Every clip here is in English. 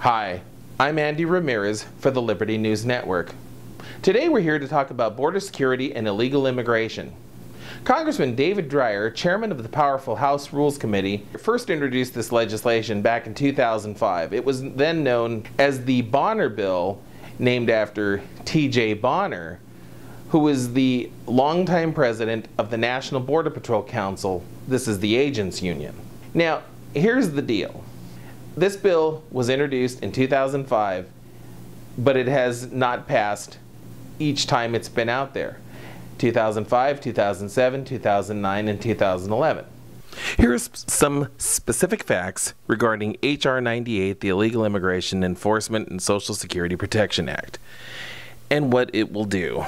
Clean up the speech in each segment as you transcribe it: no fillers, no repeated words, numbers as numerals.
Hi, I'm Andy Ramirez for the Liberty News Network. Today we're here to talk about border security and illegal immigration. Congressman David Aguilar, chairman of the powerful House Rules Committee, first introduced this legislation back in 2005. It was then known as the Bonner Bill, named after T.J. Bonner, who was the longtime president of the National Border Patrol Council. This is the agents union. Now, here's the deal. This bill was introduced in 2005, but it has not passed each time it's been out there. 2005, 2007, 2009, and 2011. Here's some specific facts regarding H.R. 98, the Illegal Immigration Enforcement and Social Security Protection Act, and what it will do.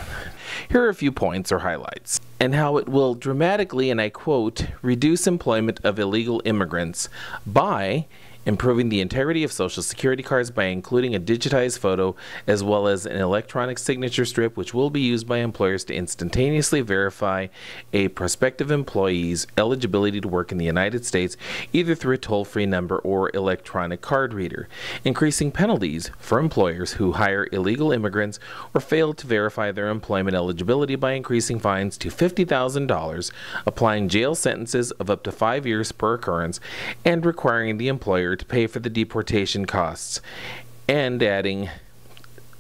Here are a few points or highlights, and how it will dramatically, and I quote, reduce employment of illegal immigrants by improving the integrity of Social Security cards by including a digitized photo as well as an electronic signature strip, which will be used by employers to instantaneously verify a prospective employee's eligibility to work in the United States, either through a toll-free number or electronic card reader. Increasing penalties for employers who hire illegal immigrants or fail to verify their employment eligibility by increasing fines to $50,000, applying jail sentences of up to 5 years per occurrence, and requiring the employer to pay for the deportation costs, and adding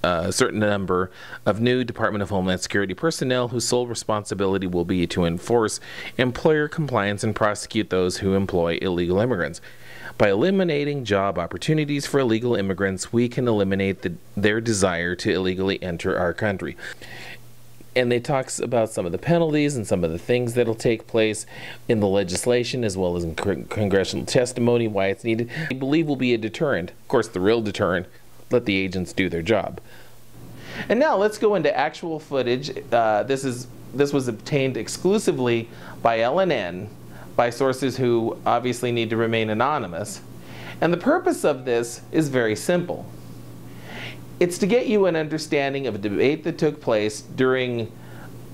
a certain number of new Department of Homeland Security personnel whose sole responsibility will be to enforce employer compliance and prosecute those who employ illegal immigrants. By eliminating job opportunities for illegal immigrants, we can eliminate their desire to illegally enter our country. And they talks about some of the penalties and some of the things that will take place in the legislation as well as in congressional testimony, why it's needed. I believe will be a deterrent. Of course, the real deterrent, let the agents do their job. And now let's go into actual footage. This was obtained exclusively by LNN, by sources who obviously need to remain anonymous. And the purpose of this is very simple. It's to get you an understanding of a debate that took place during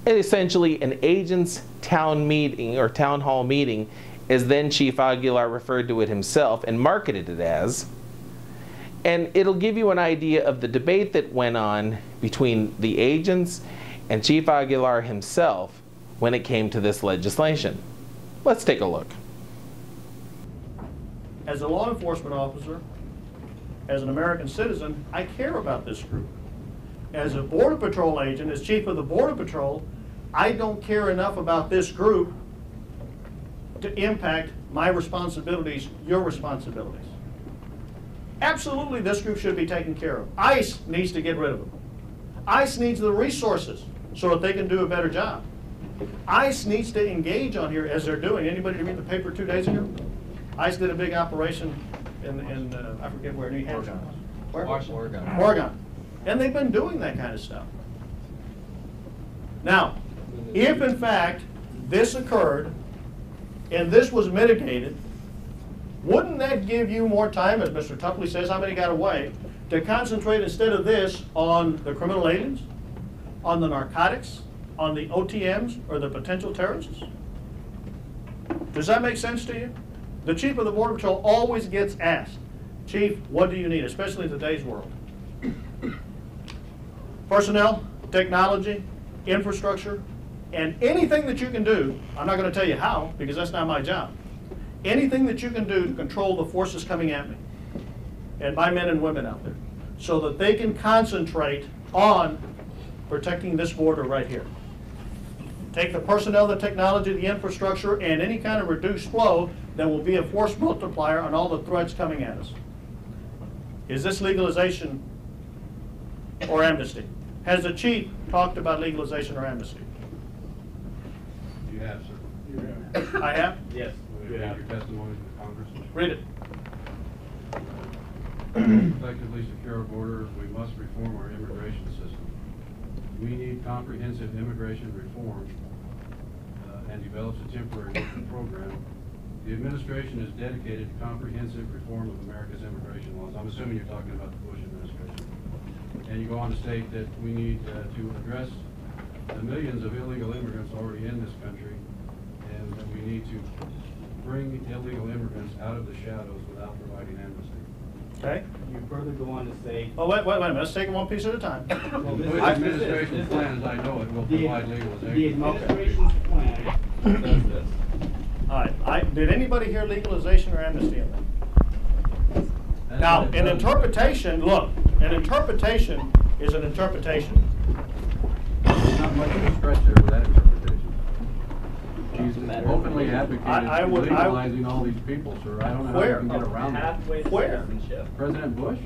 essentially an agent's town meeting or town hall meeting, as then Chief Aguilar referred to it himself and marketed it as. And it'll give you an idea of the debate that went on between the agents and Chief Aguilar himself when it came to this legislation. Let's take a look. As a law enforcement officer, as an American citizen, I care about this group. As a Border Patrol agent, as Chief of the Border Patrol, I don't care enough about this group to impact my responsibilities, your responsibilities. Absolutely, this group should be taken care of. ICE needs to get rid of them. ICE needs the resources so that they can do a better job. ICE needs to engage on here as they're doing. Anybody read the paper 2 days ago? ICE did a big operation in I forget where, New Hampshire. Oregon. And they've been doing that kind of stuff. Now, if in fact this occurred and this was mitigated, wouldn't that give you more time, as Mr. Tupley says, how many got away, to concentrate instead of this on the criminal aliens, on the narcotics, on the OTMs, or the potential terrorists? Does that make sense to you? The Chief of the Border Patrol always gets asked, Chief, what do you need, especially in today's world? Personnel, technology, infrastructure, and anything that you can do. I'm not going to tell you how, because that's not my job. Anything that you can do to control the forces coming at me, and my men and women out there, so that they can concentrate on protecting this border right here. Take the personnel, the technology, the infrastructure, and any kind of reduced flow that will be a force multiplier on all the threats coming at us. Is this legalization or amnesty? Has the Chief talked about legalization or amnesty? You have, sir. You have. I have? Yes. We have your testimony to the Congress. Read it. To effectively secure our border, we must reform our immigration system. We need comprehensive immigration reform and develops a temporary working program. The administration is dedicated to comprehensive reform of America's immigration laws. I'm assuming you're talking about the Bush administration. And you go on to state that we need to address the millions of illegal immigrants already in this country, and that we need to bring illegal immigrants out of the shadows without providing amnesty. Okay. you further go on to say. Oh, wait a minute. Let's take it one piece at a time. Well, The administration's plan, as I know it, will provide the legalization. administration's plan does this. All right. Did anybody hear legalization or amnesty in that? That's Now, what it an does. interpretation, look, an interpretation is an interpretation. There's not much of a stretch there with that interpretation. She's openly advocated I for would- legalizing all these people, sir. I don't know how Where? you can get around that. Pathway to Where? citizenship. President Bush,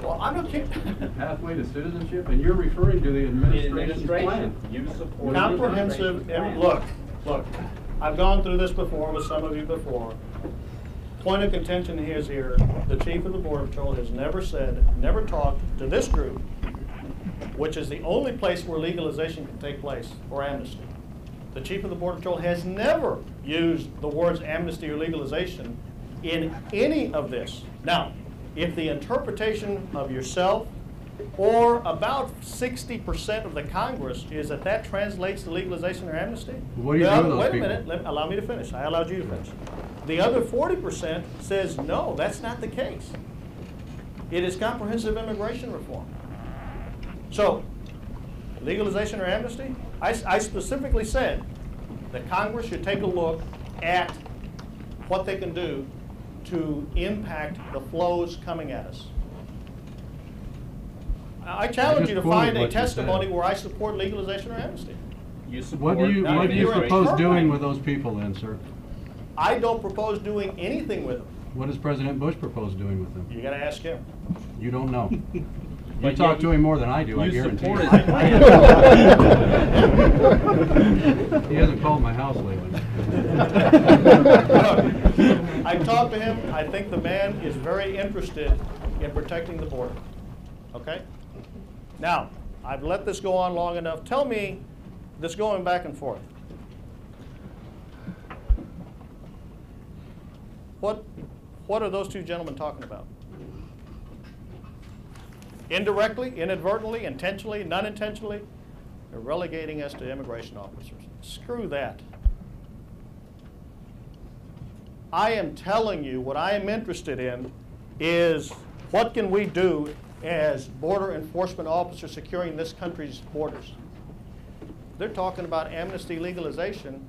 Well, I'm not kidding. pathway to citizenship, and you're referring to the The administration's plan. administration, you support. the Comprehensive, administration's plan. look, I've gone through this before with some of you before. Point of contention is here, the chief of the Border Patrol has never said, never talked to this group, which is the only place where legalization can take place, or amnesty. The chief of the Border Patrol has never used the words amnesty or legalization in any of this. Now, if the interpretation of yourself or about 60% of the Congress is that that translates to legalization or amnesty. What do you do with those Wait a people? minute, allow me to finish. I allowed you to finish. The other 40% says no, that's not the case. It is comprehensive immigration reform. So, legalization or amnesty? I specifically said that Congress should take a look at what they can do to impact the flows coming at us. I challenge you to just quoted find a what you said. testimony where I support legalization or amnesty. You support. What do Now, if you you're propose interpreting- doing with those people then, sir? I don't propose doing anything with them. What does President Bush propose doing with them? You gotta ask him. You don't know. But You talk yet to him more than I do, I you guarantee support you. his plan. He hasn't called my house lately. Look, I talked to him. I think the man is very interested in protecting the border. Okay? Now, I've let this go on long enough. Tell me, this going back and forth. What are those two gentlemen talking about? Indirectly, inadvertently, intentionally, non-intentionally? They're relegating us to immigration officers. Screw that. I am telling you what I am interested in is what can we do as border enforcement officers securing this country's borders. They're talking about amnesty legalization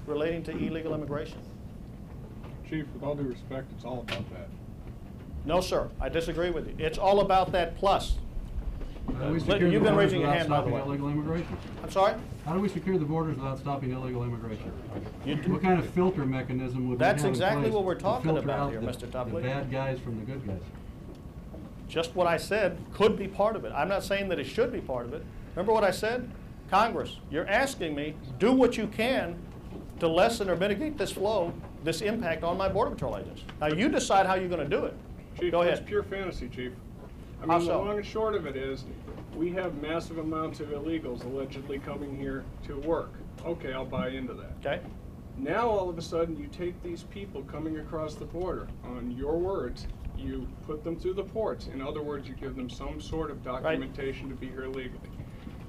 relating to illegal immigration. Chief, with all due respect, it's all about that. No, sir, I disagree with you. It's all about that plus. How do we But secure the you've been borders raising your without hand, by the stopping way. illegal immigration? I'm sorry? How do we secure the borders without stopping illegal immigration? You What kind of filter mechanism would we have That's in exactly place what we're to talking filter about out here, Mr. the Topley. bad guys from the good guys? Just what I said could be part of it. I'm not saying that it should be part of it. Remember what I said? Congress, you're asking me, do what you can to lessen or mitigate this flow, this impact on my Border Patrol agents. Now, you decide how you're going to do it. Chief, Go that's ahead. pure fantasy, Chief. I How mean, so? the long and short of it is, we have massive amounts of illegals allegedly coming here to work. Okay, I'll buy into that. Okay? Now, all of a sudden, you take these people coming across the border, on your words, you put them through the ports. In other words, you give them some sort of documentation to be here legally.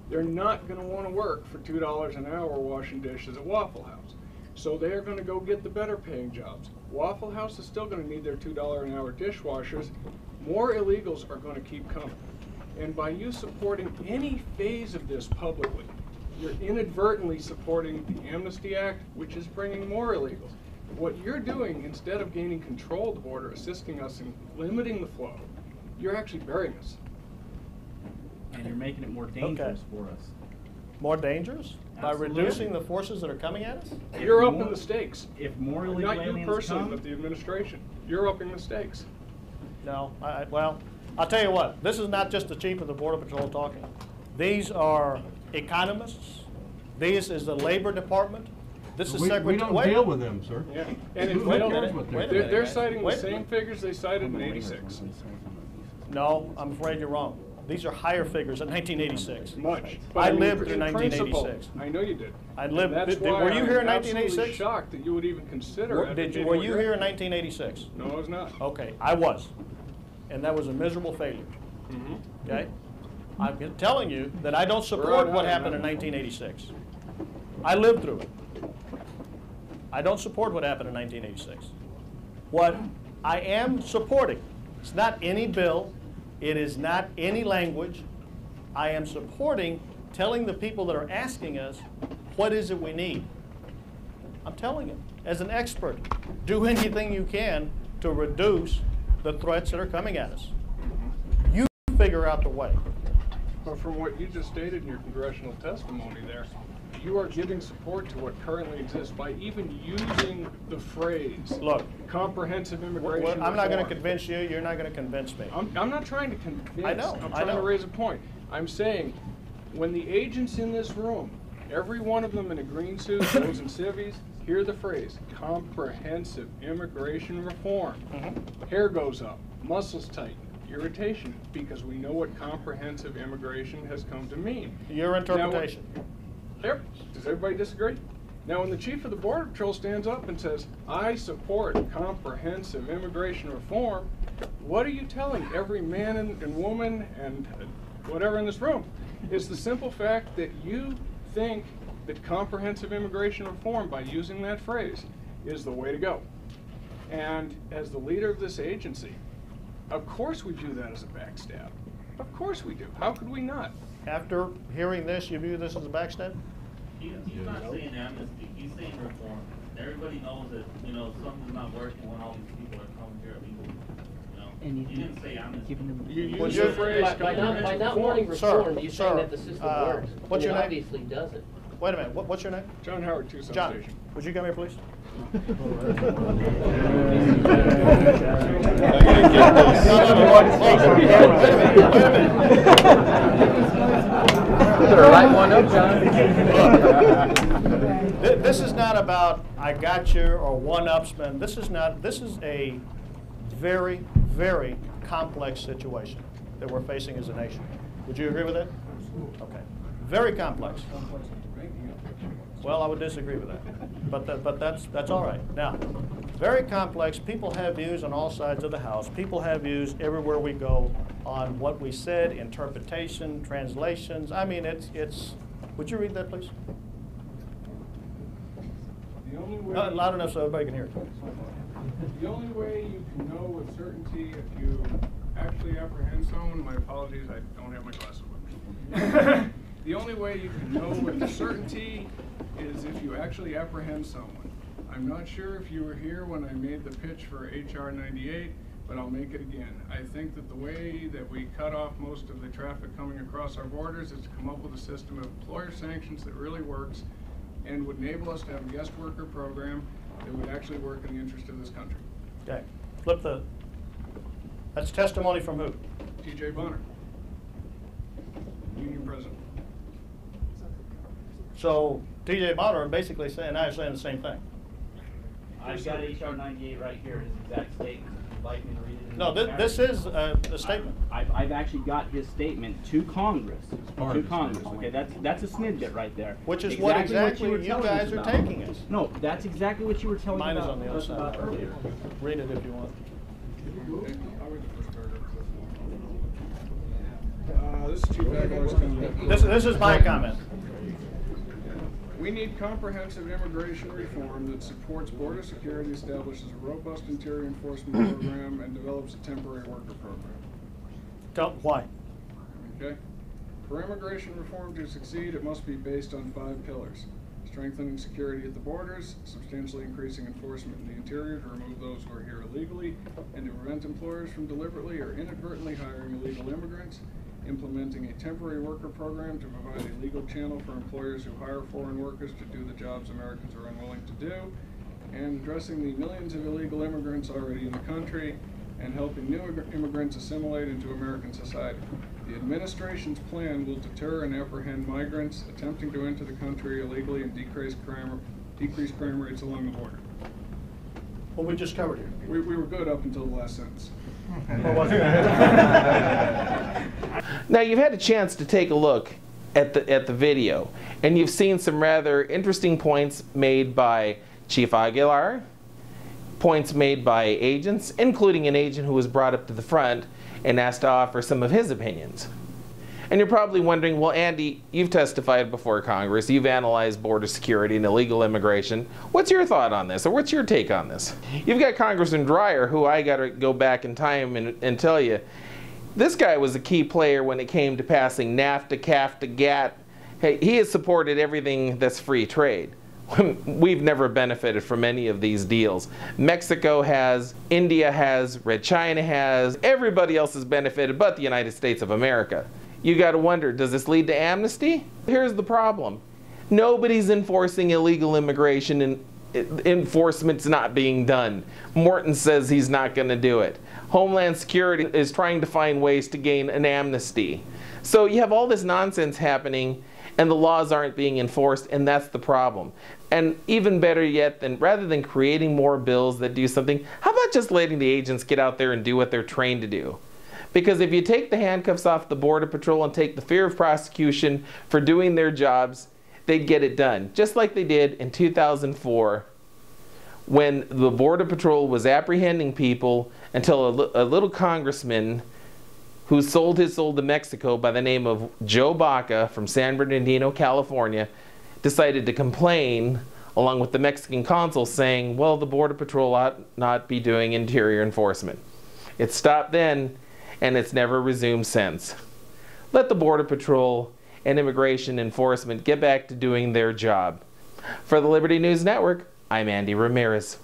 They're not going to want to work for $2 an hour washing dishes at Waffle House. So they're going to go get the better paying jobs. Waffle House is still going to need their $2 an hour dishwashers. More illegals are going to keep coming. And by you supporting any phase of this publicly, you're inadvertently supporting the Amnesty Act, which is bringing more illegals. What you're doing, instead of gaining control of the border, assisting us in limiting the flow, you're actually burying us. And you're making it more dangerous for us. More dangerous? By Absolutely. reducing the forces that are coming at us? You're If upping more- the stakes. If more illegal Not you aliens personally, come, but the administration. You're upping the stakes. No, well, I'll tell you what, this is not just the chief of the Border Patrol talking. These are economists. This is the Labor Department. This is We Secretary. don't deal with them, sir. Yeah. And if Who they cares don't, what wait a they're minute. they're citing the Wait. same figures they cited in '86. No, I'm afraid you're wrong. These are higher figures than 1986. Much. I mean, lived through in principle, 1986. I know you did. I lived- And that's did- why were you here in I'm absolutely 1986? shocked that you would even consider Were advocating you what you're here in advocating. 1986? No, I was not. Okay, I was. And that was a miserable failure, Mhm. okay? I'm telling you that I don't We're support on what that happened in now. 1986. I lived through it. I don't support what happened in 1986. What I am supporting. It's not any bill. It is not any language. I am supporting telling the people that are asking us, what is it we need? I'm telling them, as an expert, do anything you can to reduce the threats that are coming at us. You figure out the way. But from what you just stated in your congressional testimony there, you are giving support to what currently exists by even using the phrase, look, comprehensive immigration I'm not going to reform. convince you. You're not going to convince me. I'm not trying to convince. I know. I'm trying to raise a point. I'm saying when the agents in this room, every one of them in a green suit, those in civvies, hear the phrase, comprehensive immigration reform. Hair goes up, muscles tighten, irritation, because we know what comprehensive immigration has come to mean. Your interpretation. Now, does everybody disagree? Now, when the chief of the Border Patrol stands up and says, I support comprehensive immigration reform, what are you telling every man and woman and whatever in this room? It's the simple fact that you think that comprehensive immigration reform, by using that phrase, is the way to go. And as the leader of this agency, of course we view that as a backstab. Of course we do. How could we not? After hearing this, you view this as a backstab? He's not saying amnesty, he's saying reform. Everybody knows that, you know, something's not working when all these people are coming here illegally. You know, And he didn't say amnesty. You use the phrase By not wanting Sir, reform, you're saying that the system works. what's your It name? obviously doesn't. Wait a minute. What's your name? John Howard, Tucson John, Station. would you come here, please? Light one up, John. This is not about I got you or one-upsman. This is not. This is a very, very complex situation that we're facing as a nation. Would you agree with that? Okay. Very complex. Well, I would disagree with that, but that's all right. Now, very complex. People have views on all sides of the house. People have views everywhere we go on what we said, interpretation, translations. I mean, it's. Would you read that, please? The only way Loud enough so everybody can hear it. The only way you can know with certainty if you actually apprehend someone, my apologies, I don't have my glasses with me. The only way you can know with certainty is if you actually apprehend someone. I'm not sure if you were here when I made the pitch for HR 98, but I'll make it again. I think that the way that we cut off most of the traffic coming across our borders is to come up with a system of employer sanctions that really works and would enable us to have a guest worker program that would actually work in the interest of this country. Okay. Flip the. That's testimony from who? TJ Bonner, union president. So TJ Bonner basically saying, now you're saying the same thing. I've got HR 98 right here, his exact statement. Would you like me to read it? No, this is a statement. I've actually got his statement to Congress. To Congress. Okay, that's a snippet right there. Which is what exactly were you telling guys us are about. taking us. No, that's exactly what you were telling Mine is about, on the other us side. about earlier. Read it if you want. I'll read the first paragraph. This is Chief Aguilar's comment. This is my comment. We need comprehensive immigration reform that supports border security, establishes a robust interior enforcement program, and develops a temporary worker program. Why? Okay? For immigration reform to succeed, it must be based on 5 pillars. Strengthening security at the borders, substantially increasing enforcement in the interior to remove those who are here illegally, and to prevent employers from deliberately or inadvertently hiring illegal immigrants, implementing a temporary worker program to provide a legal channel for employers who hire foreign workers to do the jobs Americans are unwilling to do, and addressing the millions of illegal immigrants already in the country, and helping new immigrants assimilate into American society. The administration's plan will deter and apprehend migrants attempting to enter the country illegally and decrease crime rates along the border. Well, we just covered it. We were good up until the last sentence. Now you've had a chance to take a look at the video, and you've seen some rather interesting points made by Chief Aguilar, points made by agents, including an agent who was brought up to the front and asked to offer some of his opinions. And you're probably wondering, well, Andy, you've testified before Congress, you've analyzed border security and illegal immigration. What's your thought on this, or what's your take on this? You've got Congressman Dreyer, who I got to go back in time and tell you, this guy was a key player when it came to passing NAFTA, CAFTA, GATT. Hey, he has supported everything that's free trade. We've never benefited from any of these deals. Mexico has, India has, Red China has, everybody else has benefited but the United States of America. You got to wonder, does this lead to amnesty? Here's the problem. Nobody's enforcing illegal immigration, and enforcement's not being done. Morton says he's not going to do it. Homeland Security is trying to find ways to gain an amnesty. So you have all this nonsense happening, and the laws aren't being enforced, and that's the problem. And even better yet, rather than creating more bills that do something, how about just letting the agents get out there and do what they're trained to do? Because if you take the handcuffs off the Border Patrol and take the fear of prosecution for doing their jobs, they'd get it done. Just like they did in 2004 when the Border Patrol was apprehending people until a little congressman who sold his soul to Mexico by the name of Joe Baca from San Bernardino, California, decided to complain along with the Mexican consul saying, well, the Border Patrol ought not be doing interior enforcement. It stopped then, and it's never resumed since. Let the Border Patrol and Immigration Enforcement get back to doing their job. For the Liberty News Network, I'm Andy Ramirez.